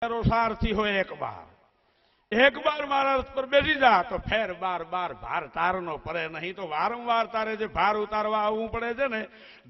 सारथी हो एक बार मारा रथ पर बेसी जा तो फेर बार बार भार तारनो पड़े नहीं तो वारंवार तारे जे भार उतारवा आवવું પડે છે ને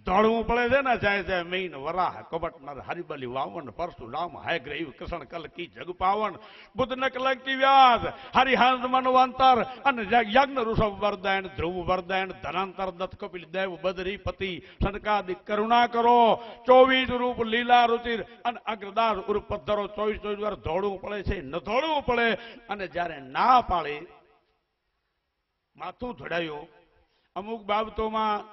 દોડવું પડે છે ને જાય જાય મીન વરાહ કબટ નર હરિબલી વાવન પરશુરામ હાય ગ્રીવ કૃષ્ણ કલ की जग पावन बुद्ध नकलक की व्यास हरिहंस मनवंतर अन यज्ञ ऋषभ वरदायन ध्रुव वरदायन धनांतर दत्त कपिल देव बद्रीपति सनकादिक करुणा करो 24 रूप लीला रुचिर अन अग्रदास उर्फ पद्धरो 24 વાર દોડવું પડે છે ન દોડવું પડે અને જ્યારે ના પાડે માથું ધડાયો અમુક બાબતોમાં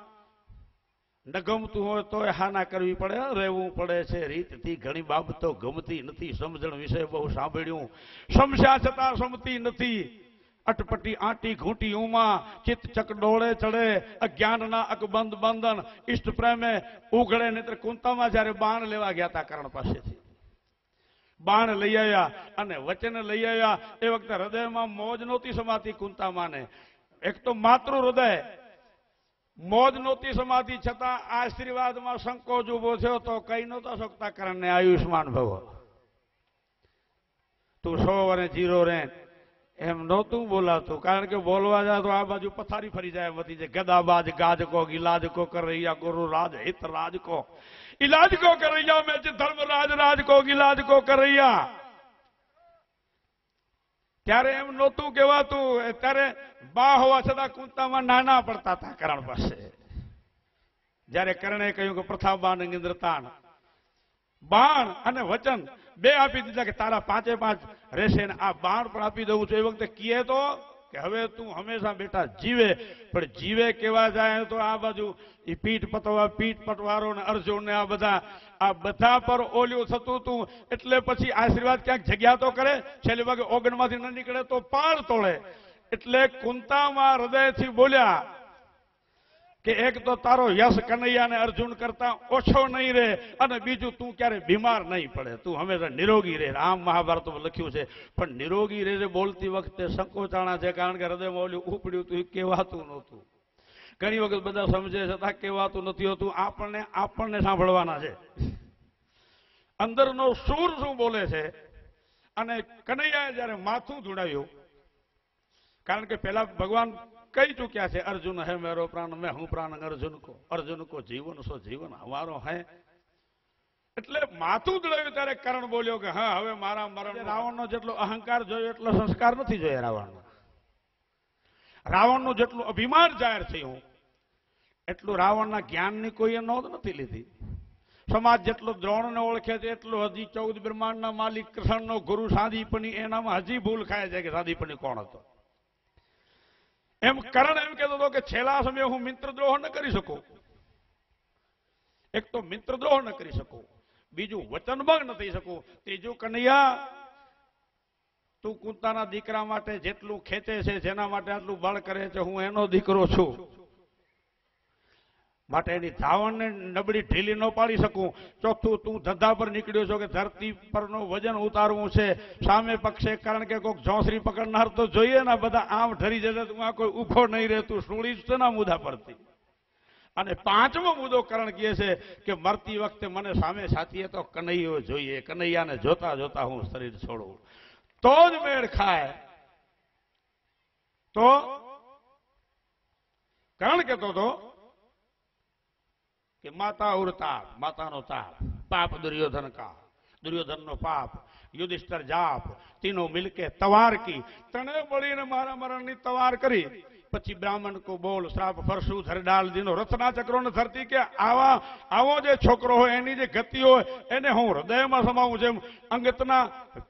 ન ગમતું હોય તો હાના કરવી પડે રહેવું પડે છે રીતથી ઘણી બાબતો ગમતી નથી સમજણ વિશે બહુ સાંભળ્યું સમસ્યા છતાં સમતી નથી अटपटी आटी घूटी उमा चित चक डोळे चढ़े अज्ञान अकबंध बंधन इष्ट प्रेम उघड़े नेत्र कुंता में जયારે बाण लेवा गया था करण पासे थी बाण लई आया अने वचन लई आया ए वक्त हृदय में मौज नोती समाती कुंता माने एक तो मातृ हृदय मौज नोती समाती छता आशीर्वाद में संकोच उभो थयो तो कई नता सकता करण ने आयुष्मान भव तू 100 वरे जीरो रे एम नोतू बोलातु कारण के बोलवा जा तो आ बाजू पथारी फरी जाए मती जे गदाबाज गाज को इलाज को कर रही गुरु राज हित राज को इलाज को कर रही मैं धर्मराज राज को इलाज को कर रही त्यारे एम नोतू कहेवातु त्यारे बा होवा छता कुंता में नाना पड़ता था करण पासे जયારે કરણે કહ્યું કે પ્રથાબાન ઇન્દ્રતાન બાણ અને વચન બે આપી દીધા કે તારા 5 રહેશે ને આ બાણ પણ આપી દઉં છું એ વખતે કહે તો કે હવે તું હંમેશા બેટા જીવે પણ જીવે કેવા જાય તો આ બાજુ એ પીઠ પટવારો ને અર્જુન ને આ બધા પર ઓલ્યું થતું તું એટલે પછી આશીર્વાદ ક્યાંક જગ્યા તો કરે છેલ્લી વાગે ઓગણમાંથી ન નીકળે તો પાળ તોડે એટલે કુંતામાં હૃદયથી બોલ્યા કે एक तो तारो यश कन्हैया ने अर्जुन करता ओछो नहीं रहे अने बीजू तू क्यारे बीमार नहीं पड़े तू हमेशा निरोगी रहे आम महाभारत में लख्यू है पण निरोगी रहे बोलती वखते संकोचाणा है कारण के हृदय में ओल्यू उपड्यू तू कहेवातुं नहोतुं घणी वखत बधा समझे छतां कहेवातुं नथी होतुं आपणने सांभळवाना छे अंदरनो सूर शुं बोले छे अने कन्हैयाए ज्यारे माथुं धुडाव्युं कारण के पहला भगवान कही चुक्या है अर्जुन है मेरो प्राण मैं हूं प्राण अर्जुन को जीवन सो जीवन हमारो है એટલે માથું દળાવ્યું ત્યારે કરણ બોલ્યો કે હા હવે મારા મરણ રાવણનો જેટલો અહંકાર જોયો એટલો સંસ્કાર નથી જોયા રાવણનું જેટલું અભિમાન જાહેર થયું એટલું રાવણના જ્ઞાનની કોઈએ નોંધ નથી લીધી સમાજ જેટલો દ્રોણને ઓળખે છે એટલો હજી 14 બ્રહ્માંડના માલિક કૃષ્ણનો ગુરુ સાદીપની એનામાં હજી ભૂલ ખાય છે કે સાદીપની કોણ હતો एम करण एम कहतो तो कि छेला समय हूँ मित्रद्रोह न करी सकूं एक तो मित्रद्रोह न करी सकूं बीजू वचनभंग न थई सकूं तीजू कन्हैया तू कुंताना दीकरा माटे जेटलू खेचे छे जेना माटे आटलू बळ करे छे हूँ एनो दीकरो छुं माटे एनी धावणने नबड़ी ढीली न पाड़ी सकूं चौथुं तू धंधा पर निकळ्यो छो के धरती परनो वजन उतारवुं छे सामे पक्षे कारण के कोक झोंसरी पकड़नार तो जोईए ना बधा आम धरी जशे तो कोई ऊभो नहीं रहे तू सूळीश छे ना मुदा परथी अने पांचमो मुद्दो करण कहे छे के मरती वखते मने सामे साथीए तो कन्हैयो जोईए कन्हैयाने जोता जोता हूँ शरीर छोड़ूं तो ज मेळ खाय तो करण कहेतो तो कि माता और ताप माता नो ताप पाप दुर्योधन का दुर्योधन नो पाप युधिष्ठिर जाप तीनों मिलके तवार की तने बड़ी ने मारा मरण नी तवार करी पछी ब्राह्मण को बोल श्राप फरसू धर डाल दीनो रचना चक्रो ने धरती के आवो जे छोकरो हो एनी जे गति हो एने हूँ हृदय में समावुं जेम अंगतना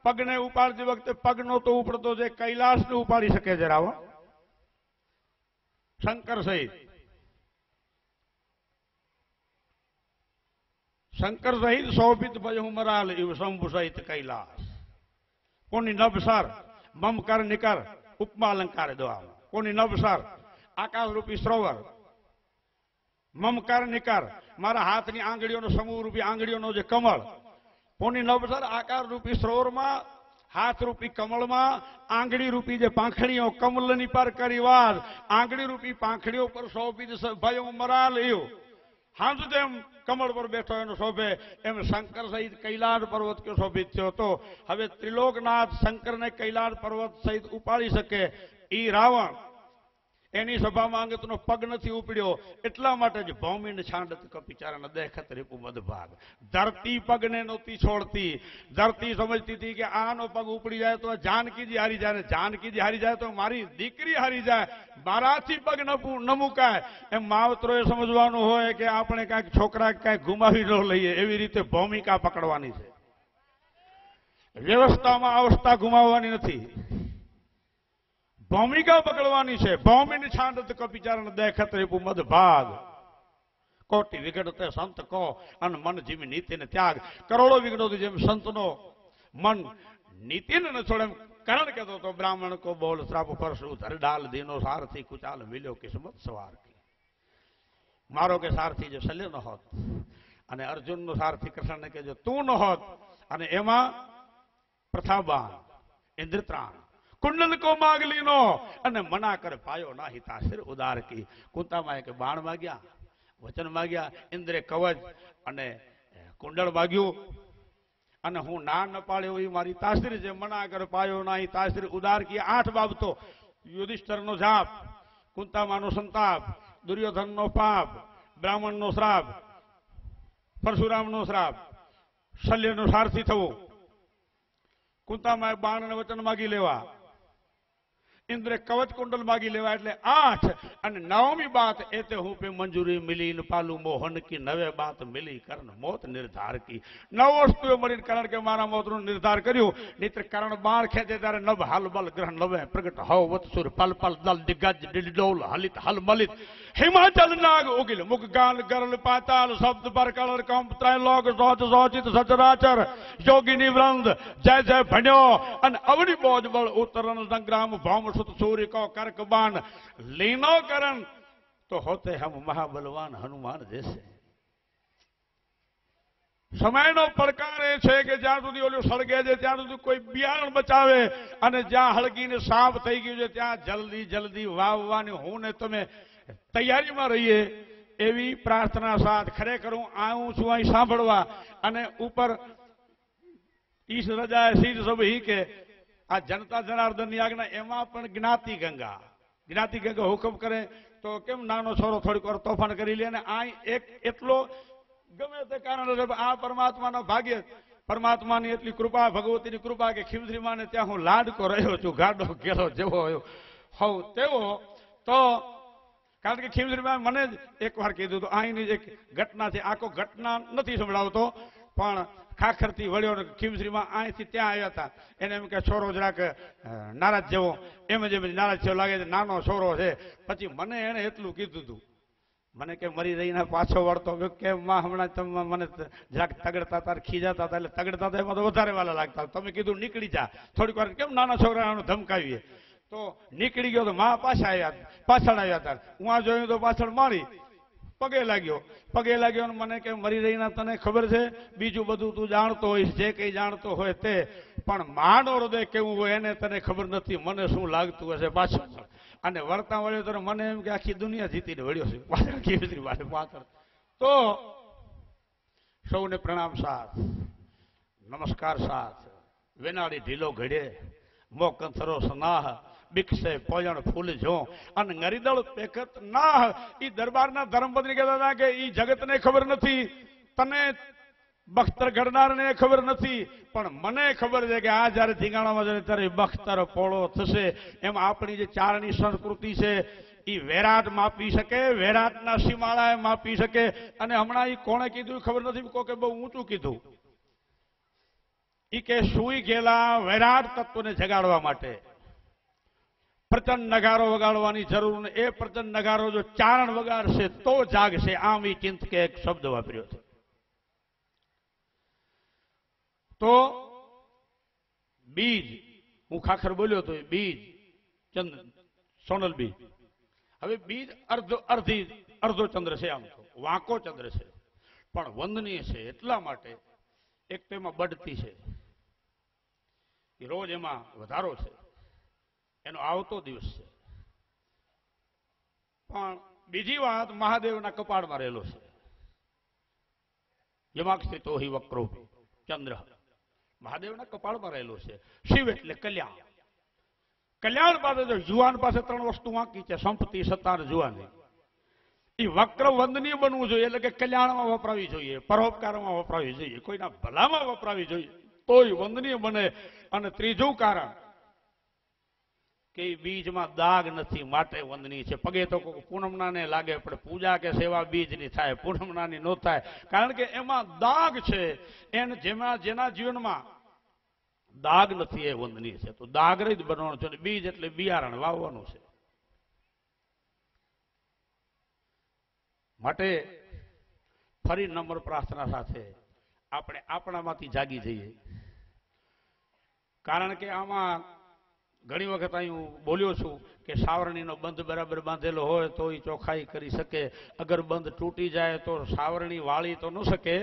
पगने उपाड़ती वखते पगनो तो उपड़तो जे कैलाश ने उपाड़ी सके जे रावण शंकर सहित शंकर सहित शोभित भजहु मराल इव शंभु सहित कैलाश कोनी नभसर ममकर निकर उपमा अलंकार दो कोनी नभसर आकाश रूपी सरोवर ममकर निकर मारा हाथ नी आंगड़ियों समूह रूपी आंगड़ियों जे कमल कोनी नभसर आकार रूपी सरोवर में हाथ रूपी कमल में आंगड़ी रूपी जे पाखड़ियों कमलनी पर करी वाद आंगड़ी रूपी पाखड़ियों पर शोभित भजहु मराल इव હાંજ જેમ કમળ પર બેઠો એનો શોભે એમ શંકર સહિત કૈલાસ પર્વત કયો શોભિત થયો હતો. હવે ત્રિલોકનાથ શંકરને કૈલાસ પર્વત સહિત ઉપાડી શકે ઈ રાવણ એની સભામાં અંગતનો પગ નથી ઉપડ્યો. એટલા માટે જ ભૌમિન છાંડત કપિચારણ દેખત રીપુ મદભાગ. ધરતી પગને નહોતી છોડતી. ધરતી સમજતી હતી કે આનો પગ ઉપડી જાય તો જાનકીજી હારી જાય, ને જાનકીજી હારી જાય તો મારી દીકરી હારી જાય, મારાથી પગ ન મુકાય. એમ માવતરોએ સમજવાનું હોય કે આપણે કાંઈક છોકરા કાંઈક ગુમાવી ન લઈએ, એવી રીતે ભૂમિકા પકડવાની છે. વ્યવસ્થામાં અવસ્થા ગુમાવવાની નથી, ભૂમિકા પકડવાની છે. ભૌમિન છાંડત કપિચારણ દેખત રીપુ મદ ભાગ. કોટી વિઘટતે સંત કો અને મન જીવી નીતિને ત્યાગ. કરોડો વિઘ્નોથી જેમ સંતનો મન નીતિને ન છોડે, કરણ કહેતો તો બ્રાહ્મણ કો બોલ શ્રાપ પરસુ ધર ડાલ દીનો સારથી કુચાલ મિલ્યો કિસ્મત સવાર કી. મારો કે સારથી જો શલ્ય ન હોત અને અર્જુનનો સારથી કૃષ્ણને કે જો તું ન હોત, અને એમાં પ્રથાબાન ઇન્દ્રત્રાણ કુંડલ કો માગ લીનો અને મના કર પાયો ના હિતા સિર ઉદાર કી. કુંતામાં કે બાણ માગ્યા, વચન માગ્યા, ઇન્દ્રે કવચ અને કુંડળ માગ્યું, અને હું ના ન પાડ્યો એ મારી તાસીર છે. મના કર પાયો ના તાસીર ઉદાર કી. 8 બાબતો: યુધિષ્ઠરનો જાપ, કુંતામાનો સંતાપ, દુર્યોધનનો પાપ, બ્રાહ્મણનો શ્રાપ, પરશુરામનો શ્રાપ, શલ્યનો સારથી થવું, કુંતામાં બાણ અને વચન માગી લેવા, इंद्र कवच कुंडल मागी लेवा એટલે 8 અને 9મી बात एते हूँ पे मंजूरी मिली न पालू मोहन की 9वे बात मिली करण मौत निर्धार की। 9 वस्तुओं मरीन करण के मारा मौत नो निर्धार कर्यो। नेत्र करण बाण खेचे त्यारे नभ हल बल ग्रहण लवे प्रगट हव वत्सुर पल पल दल दिग्गज डिडोल हलित हल मलित हिमाचल नाग उगिल मुख गाल गरल पाताल शब्द पर कलर कंप त्रैलोक सोच सोचित सचराचर योगिनी वृंद जय जय भन्यो अन अवनी बोझ बल उतरन संग्राम भौम सुत सूर्य को कर्क बाण लीनो करण तो होते हम महाबलवान हनुमान जैसे। समयनो પડકાર એ છે કે જ્યાં સુધી ઓલું સળગે છે ત્યાં સુધી કોઈ બિયારણ બચાવે અને જ્યાં હળગીને સાફ થઈ ગયું છે ત્યાં જલ્દી જલ્દી વાવવાની હું ને તમે તૈયારીમાં રહીએ એવી પ્રાર્થના સાથ ખરેખર હું આવું છું અહીં સાંભળવા અને ઉપર ઈશ રજાએ શીર સબ હી કે આ જનતા જનાર્દનની આજ્ઞા એમાં પણ જ્ઞાતિ ગંગા હુકમ કરે તો કેમ નાનો છોરો થોડીક વાર તોફાન કરી લે ને આ એક એટલો ગમે તે કારણે આ પરમાત્માનો ભાગ્ય પરમાત્માની એટલી કૃપા ભગવતીની કૃપા કે ખીમશ્રી માને ત્યાં હું લાડકો રહ્યો છું ગાડો ગેલો જેવો હોવ તેવો તો કારણ કે ખીમશ્રીમાં મને જ એકવાર કીધું હતું અહીંની એક ઘટના છે આખો ઘટના નથી સંભળાવતો પણ ખાખરથી વળ્યો ખીમશ્રીમાં અહીંથી ત્યાં આવ્યા હતા એને એમ કે છોરો જરાક નારાજ જેવો એમ જ નારાજ જેવો લાગે છે નાનો છોરો છે પછી મને એને એટલું કીધું હતું મને કે મરી રહીને પાછો વળતો કે માં હમણાં તમે મને જરાક તગડતા હતા ખીજાતા હતા એટલે તગડતા હતા એમાં તો વધારે વાલા લાગતા તમે કીધું નીકળી જા થોડીક વાર કેમ નાના છોકરાને ધમકાવીએ તો નીકળી ગયો તો માં પાછળ આવ્યા હતા હું આ જોયું તો પાછળ મારી પગે લાગ્યો ને મને કે મરી રહીને તને ખબર છે બીજું બધું તું જાણતો હોઈશ જે કઈ જાણતો હોય તે પણ માનો હૃદય કેવું હોય એને તને ખબર નથી મને શું લાગતું હશે પાછળ અને વળતા વળ્યો તો મને એમ કે આખી દુનિયા જીતીને વળ્યો છે પાછળ તો સૌને પ્રણામ સાથ નમસ્કાર સાથ વેનાળી ઢીલો ઘડે મોકંથરો સનાહ બિકસે પોયણ ફૂલ જો અને નરીદળ પેખત ના ઈ દરબારના ધર્મપત્ની કહેતા હતા કે ઈ જગતને ખબર નથી તને બખ્તર ઘડનારને ખબર નથી પણ મને ખબર છે કે આ જયારે ધીંગાણામાં જાય ત્યારે બખ્તર પોળો થશે એમ આપણી જે ચારણી સંસ્કૃતિ છે એ વેરાટ માપી શકે વેરાટના સીમાડાએ માપી શકે અને હમણાં એ કોણે કીધું ખબર નથી કોકે બહુ ઊંચું કીધું ઈ કે સુઈ ગયેલા વેરાટ તત્વને જગાડવા માટે પ્રચંડ નગારો વગાડવાની જરૂર ને એ પ્રચંડ નગારો જો ચારણ વગાડશે તો જાગશે આમ એ ચિંતકે એક શબ્દ વાપર્યો છે તો બીજ હું ખાખર બોલ્યો તો બીજ સોનલ બીજ હવે બીજ અર્ધો ચંદ્ર છે આમ તો વાંકો ચંદ્ર છે પણ વંદનીય છે એટલા માટે એક તો એમાં બઢતી છે રોજ એમાં વધારો છે એનો આવતો દિવસ છે પણ બીજી વાત મહાદેવના કપાળમાં રહેલો છે યમાક્ષિતો હિ વક્રો ચંદ્ર મહાદેવના કપાળમાં રહેલો છે. શિવ એટલે કલ્યાણ. કલ્યાણ પાસે જો જુવાન પાસે 3 વસ્તુ વાંકી છે, સંપત્તિ, સત્તા અને જુવાની. એ વક્ર વંદનીય બનવું જોઈએ, એટલે કે કલ્યાણમાં વપરાવી જોઈએ, પરોપકારમાં વપરાવી જોઈએ, કોઈના ભલામાં વપરાવી જોઈએ, તોય વંદનીય બને. અને ત્રીજું કારણ કે બીજમાં દાગ નથી માટે વંદનીય છે. પગે તો પૂનમના ને લાગે, પણ પૂજા કે સેવા બીજની થાય, પૂનમનાની ન થાય, કારણ કે એમાં દાગ છે. એને જેના જીવનમાં દાગ નથી એ વંદનીય છે. તો દાગ રહિત બનવાનું છે. બીજ એટલે બિયારણ વાવવાનું છે. માટે ફરી નમ્ર પ્રાર્થના સાથે આપણે આપણામાંથી જાગી જઈએ. કારણ કે આમાં ઘણી વખત અહીં હું બોલ્યો છું કે સાવરણીનો બંધ બરાબર બાંધેલો હોય તો એ ચોખ્ખાઈ કરી શકે. અગર બંધ તૂટી જાય તો સાવરણી વાળી તો ન શકે,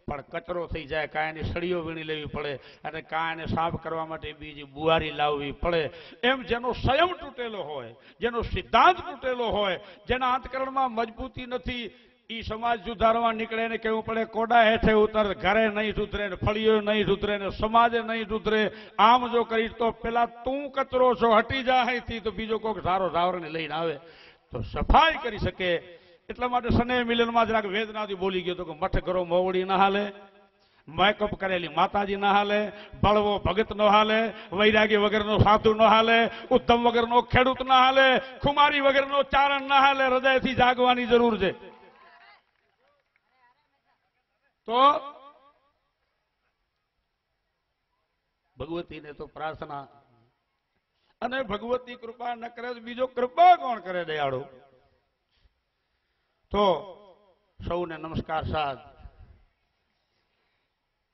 પણ કચરો થઈ જાય, કાંઈ એની સળીઓ વીણી લેવી પડે, અને કાંઈ એને સાફ કરવા માટે બીજી બુહારી લાવવી પડે. એમ જેનો સંયમ તૂટેલો હોય, જેનો સિદ્ધાંત તૂટેલો હોય, જેના અંતકરણમાં મજબૂતી નથી, એ સમાજ સુધારવા નીકળે ને કેવું પડે કોડા હેઠે ઉતર, ઘરે નહીં સુધરે ને ફળીઓ નહીં સુધરે ને સમાજે નહીં સુધરે. આમ જો કરીશ તો પેલા તું કચરો છો, હટી જા અહીંથી, તો બીજો કોઈક સારો સાવરને લઈને આવે તો સફાઈ કરી શકે. એટલા માટે સને મિલનમાં જરાક વેદનાથી બોલી ગયો તો કે મઠ કરો મોવડી ના હાલે, મેકઅપ કરેલી માતાજી ના હાલે, બળવો ભગત નો હાલે, વૈરાગી વગરનો સાધુ નો હાલે, ઉત્તમ વગરનો ખેડૂત ના હાલે, ખુમારી વગરનો ચારણ ના હાલે. હૃદયથી જાગવાની જરૂર છે. તો ભગવતીને તો પ્રાર્થના, અને ભગવતી કૃપા ન કરે બીજો કૃપા કોણ કરે દયાળુ. તો સૌને નમસ્કાર સાદ.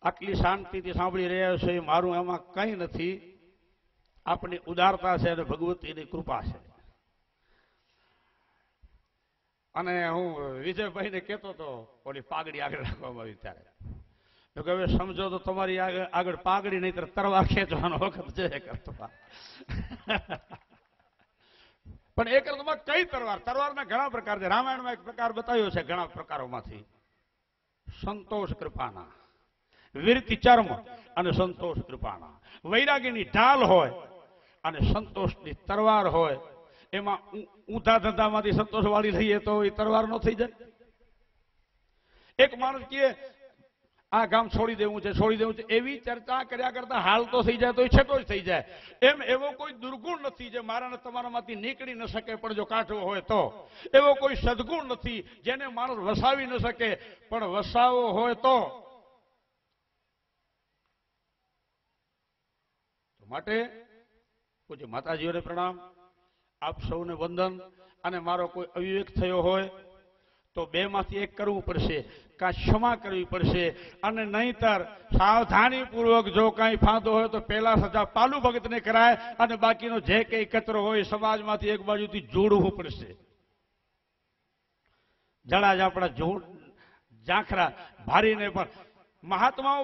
આટલી શાંતિથી સાંભળી રહ્યા છે, મારું એમાં કંઈ નથી. આપણી ઉદારતા છે અને ભગવતીની કૃપા છે. અને હું વિજયભાઈને કહેતો હતો ઓલી પાઘડી આગળ રાખવામાં આવી ત્યારે, તો કે હવે સમજો તો તમારી આગળ પાઘડી નહીં તરવાર ખેંચવાનો વખત છે કરતો. પણ એક અર્થમાં કઈ તરવાર? તરવારના ઘણા પ્રકાર છે. રામાયણમાં એક પ્રકાર બતાવ્યો છે ઘણા પ્રકારોમાંથી. સંતોષ કૃપાના, વીરતિ ચર્મ અને સંતોષ કૃપાના. વૈરાગીની ઢાલ હોય અને સંતોષની તરવાર હોય. એમાં ઊંધા ધંધામાંથી સંતોષ વાળી લઈએ તો એ તરવાર ન થઈ જાય. એક માણસ કહે આ ગામ છોડી દેવું છે, છોડી દેવું છે, એવી ચર્ચા કર્યા કરતા હાલ તો થઈ જાય તો એ છેટો જ થઈ જાય. એમ એવો કોઈ દુર્ગુણ નથી જે મારા ને તમારામાંથી નીકળી ન શકે પણ જો કાઢવો હોય તો. એવો કોઈ સદગુણ નથી જેને માણસ વસાવી ન શકે પણ વસાવો હોય તો. માટે પૂજ્ય માતાજીઓને પ્રણામ, આપ સૌને વંદન. અને મારો કોઈ અવિવેક થયો હોય તો બેમાંથી એક કરવું પડશે, કાં ક્ષમા કરવી પડશે, અને નહીંતર સાવધાનીપૂર્વક જો કાંઈ ફાંદો હોય તો પહેલા સજા પાલુ ભગતને કરાય, અને બાકીનો જે કંઈ કચરો હોય સમાજમાંથી એક બાજુથી જોડવું પડશે. જણા જ આપણા ઝાંખરા ભારીને પણ મહાત્માઓ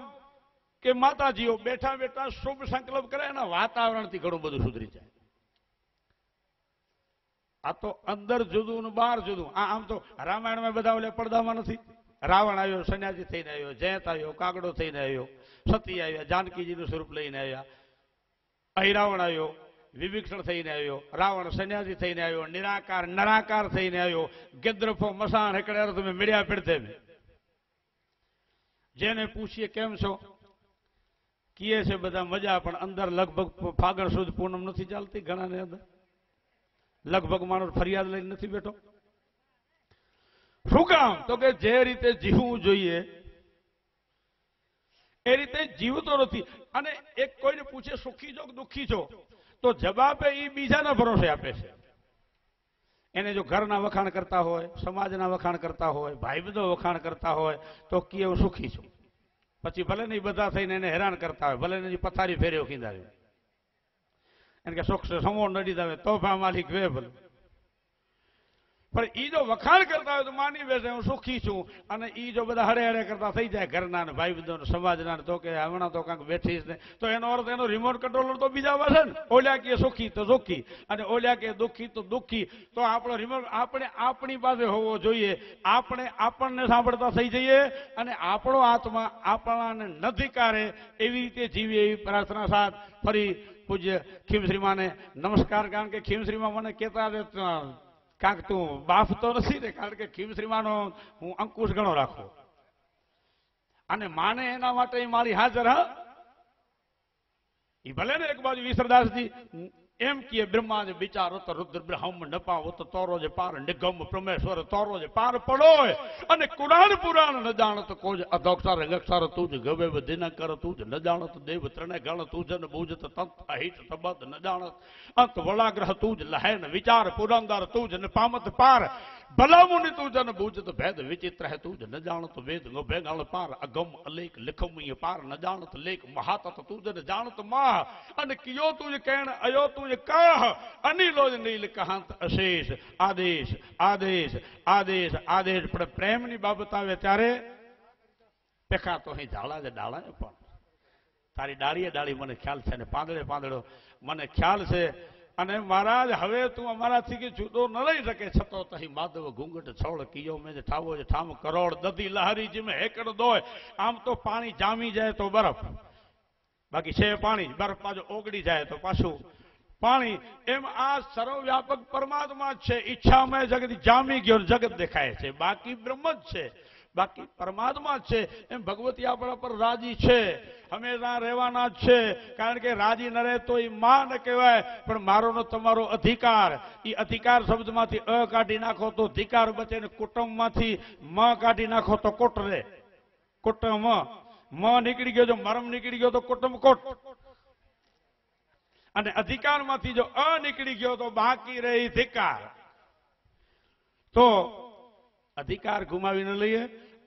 કે માતાજીઓ બેઠા બેઠા શુભ સંકલ્પ કરે, એના વાતાવરણથી ઘણું બધું સુધરી જાય. આ તો અંદર જુદું ને બહાર જુદું. આમ તો રામાયણમાં બધા ઓલે પડદામાં નથી. રાવણ આવ્યો, સન્યાસી થઈને આવ્યો, જયંત આવ્યો, કાગડો થઈને આવ્યો, સતી આવ્યા, જાનકીજીનું સ્વરૂપ લઈને આવ્યા, અહિરાવણ આવ્યો, વિભીક્ષણ થઈને આવ્યો, રાવણ સન્યાસી થઈને આવ્યો, નિરાકાર નરાકાર થઈને આવ્યો, ગેદ્રફો મસાણ હેકડે તમે મળ્યા પડતે. જેને પૂછીએ કેમ છો, કીએ છે બધા મજા, પણ અંદર લગભગ ફાગણ સુદ પૂનમ નથી ચાલતી ઘણાને અંદર. લગભગ માણસ ફરિયાદ લઈને નથી બેઠો. શું કામ? તો કે જે રીતે જીવવું જોઈએ એ રીતે જીવતો નથી. અને એક કોઈને પૂછે સુખી છો કે દુઃખી છો, તો જવાબ એ બીજાના ભરોસે આપે છે. એને જો ઘરના વખાણ કરતા હોય, સમાજના વખાણ કરતા હોય, ભાઈ બંધો વખાણ કરતા હોય તો કે હું સુખી છું. પછી ભલે નહીં બધા થઈને એને હેરાન કરતા હોય, ભલે એની પથારી ફેર્યો કીધાવે, એને કે સુખ સમો નડી દાવે તોફા માલિક વે ભલે. પણ ઈ જો વખાણ કરતા હોય તો માની બેસે હું સુખી છું, અને ઈ જો બધા હરે હરે કરતા થઈ જાય ઘરના ને ભાઈ બંધો સમાજના તો કે હમણાં તો કાંઈક બેઠીશ ને, તો એનો અર્થ એનો રિમોટ કંટ્રોલર તો બીજા પાસે ને, ઓલ્યા કે સુખી તો સુખી અને ઓલ્યા કે દુઃખી તો દુઃખી. તો આપણો રિમોટ આપણે આપણી પાસે હોવો જોઈએ. આપણે આપણને સાંભળતા થઈ જઈએ અને આપણો આત્મા આપણાને ન ધિક્કારે એવી રીતે જીવીએ એવી પ્રાર્થના સાથ ફરી પૂજ્ય ખીમશ્રીમાને નમસ્કાર. કારણ કે ખીમશ્રીમાં મને કહેતા કાંક તું બાફ તો નથી ને, કારણ કે ખીમશ્રીમાનો હું અંકુશ ઘણો રાખું અને માને એના માટે મારી હાજર. હા, એ ભલે ને એક બાજુ વિસરદાસજી એમ કે બ્રહ્મા જે વિચારો તો રુદ્ર બ્રહ્મ નપાવો તો તોરો જે પાર નિગમ પ્રમેશ્વર તોરો જે પાર પડો અને કુરાન પુરાણ ન જાણત કોજ અધોક્ષર રંગક્ષર તું જ ગવે દિન કર તું જ ન જાણત દેવ ત્રણે ગણ તું જન બુજત તંત અહિત તબદ ન જાણત અંત વળાગ્રહ તું જ લહેન વિચાર પુરંદર તું જ ન પામત પાર ભલામુનિ તું જન બુજત ભેદ વિચિત્ર હે તું જ ન જાણત વેદ નો ભેગાણ પાર અગમ અલેખ લખમય પાર ન જાણત લેખ મહાતત તું જ ન જાણત માહ અને કિયો તું જ કેણ અયો તું જ કહ અનિલો જ નીલ કહાંત અશેષ આદેશ આદેશ આદેશ આદેશ. પણ પ્રેમની બાબત આવે ત્યારે પેખા તો અહીં ઝાડા જ ડાળા પણ તારી ડાળીએ ડાળી મને ખ્યાલ છે ને પાંદડે પાંદડો મને ખ્યાલ છે. અને મહારાજ હવે તું અમારાથી કે જુદો ન લઈ શકે છતો તહી માધવ ઘૂંઘટ છોડ કિયો મેં ઠાવો છે ઠામ કરોડ દધી લહરી જીમે હેકડ દોય. આમ તો પાણી જામી જાય તો બરફ, બાકી છે પાણી, બરફ પાછો ઓગળી જાય તો પાછું પાણી. એમ આ સર્વવ્યાપક પરમાત્મા જ છે. ઈચ્છામય જગત જામી ગયો જગત દેખાય છે, બાકી બ્રહ્મ જ છે, બાકી પરમાત્મા જ છે. એમ ભગવતી આપણા પર રાજી છે, હંમેશા રહેવાના જ છે. કારણ કે રાજી ન રહે તો એ માં ન કહેવાય, પણ મારો નો તમારો અધિકાર. એ અધિકાર શબ્દમાંથી અ કાઢી નાખો તો ધિકાર બચે ને કુટુંબમાંથી મ કાઢી નાખો તો કોટ રહે. કુટુંબ મ નીકળી ગયો, જો મરમ નીકળી ગયો તો કુટુંબ કોટ, અને અધિકારમાંથી જો અ નીકળી ગયો તો બાકી રહી ધિકાર. તો અધિકાર ગુમાવી ન લઈએ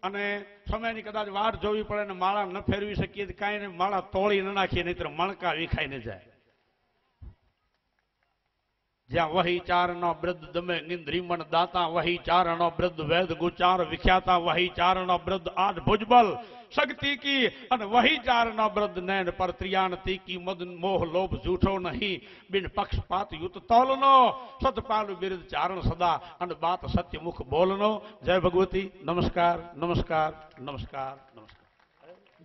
અને સમયની કદાચ વાર જોવી પડે ને માળા ન ફેરવી શકીએ કાંઈ ને માળા તોડી ન નાખીએ, નહીતર મણકા વિખાઈ ન જાય. જ્યાં વહી ચાર નો વૃદ્ધ દમે નિંદ્રીમણ દાતા વહી ચાર નો વૃદ્ધ વેદ ગુચાર વિખ્યાતા વહી ચાર નો વૃદ્ધ આઠ ભુજબલ શક્તિ કી અને વહી ચાર નો વૃદ્ધ નૈન પર ત્રિયાણ તીકી મદ મોહ લોભ જૂઠો નહીં બિન પક્ષપાત યુત તોલનો સતપાલુ બિરદ ચારણ સદા અને બાત સત્ય મુખ બોલનો. જય ભગવતી. નમસ્કાર નમસ્કાર નમસ્કાર નમસ્કાર.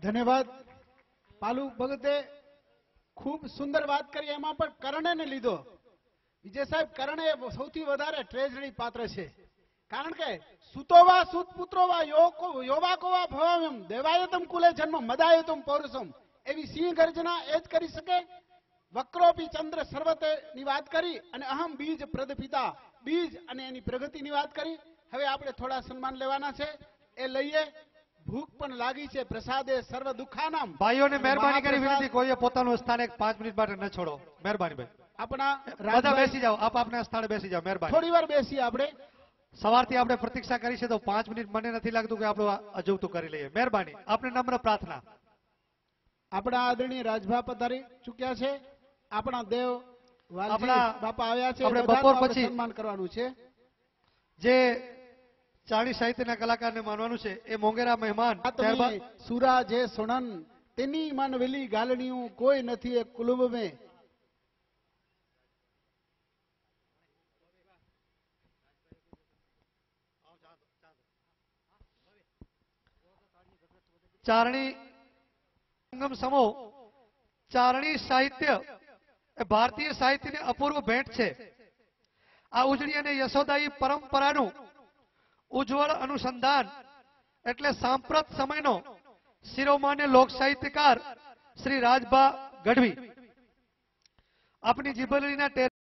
ધન્યવાદ. પાલુ ભગતે ખૂબ સુંદર વાત કરી, એમાં પણ કર્ણને લીધો. વિજય સાહેબ, કર્ણ એ સૌથી વધારે ટ્રેજડી પાત્ર છે. કારણ કે સુતોવા સુત પુત્રોવા યોવાકોવા ભવમ દેવાયતમ કુલે જન્મ મદાયતમ પૌરુષમ એવી સિંહ ગર્જના એ જ કરી શકે. વક્રોપી ચંદ્ર સર્વતે ની વાત કરી અને અહમ બીજ પ્રદ પિતા બીજ અને એની પ્રગતિની વાત કરી. હવે આપણે થોડા સન્માન લેવાના છે, એ લઈએ. ભૂખ પણ લાગી છે. પ્રસાદે સર્વ દુઃખાનામ. ભાઈઓને મહેરબાની કરી વિનંતી, કોઈએ પોતાનું સ્થાન 5 મિનિટ માટે ન છોડો. મહેરબાની ભાઈ, આપણા બધા બેસી જાઓ, આપ આપના સ્થાને બેસી જાઓ. મહેરબાની. થોડી વાર બેસી. આપણે સવારથી આપણે પ્રતીક્ષા કરી છે તો 5 મિનિટ મને નથી લાગતું કે આપણું અજુગતું કરી લઈએ. મહેરબાની, આપણે નમ્ર પ્રાર્થના. આપણા આદરણીય રાજભા પધારી ચૂક્યા છે. આપણા દેવ વાલજી આપણા બાપા આવ્યા છે. આપણે બધાનું બપોર આપણે પછી સન્માન કરવાનું છે. જે ચાણી સાહિત્યના કલાકારને માનવાનું છે એ મોંઘેરા મહેમાન ત્યારબાદ સુરા જે સુણન તેની મન વેલી ગાલણીયું કોઈ નથી એ કુલુબ મે. ચારણી સંગમ સમૂહ ચારણી સાહિત્ય એ ભારતીય સાહિત્યની અપૂર્વ ભેટ છે. આ ઉજળી અને યશોદાયી પરંપરાનું ઉજ્જવળ અનુસંધાન એટલે સાંપ્રત સમયનો શિરોમાન્ય લોક સાહિત્યકાર શ્રી રાજભા ગઢવી. આપની જીભલીના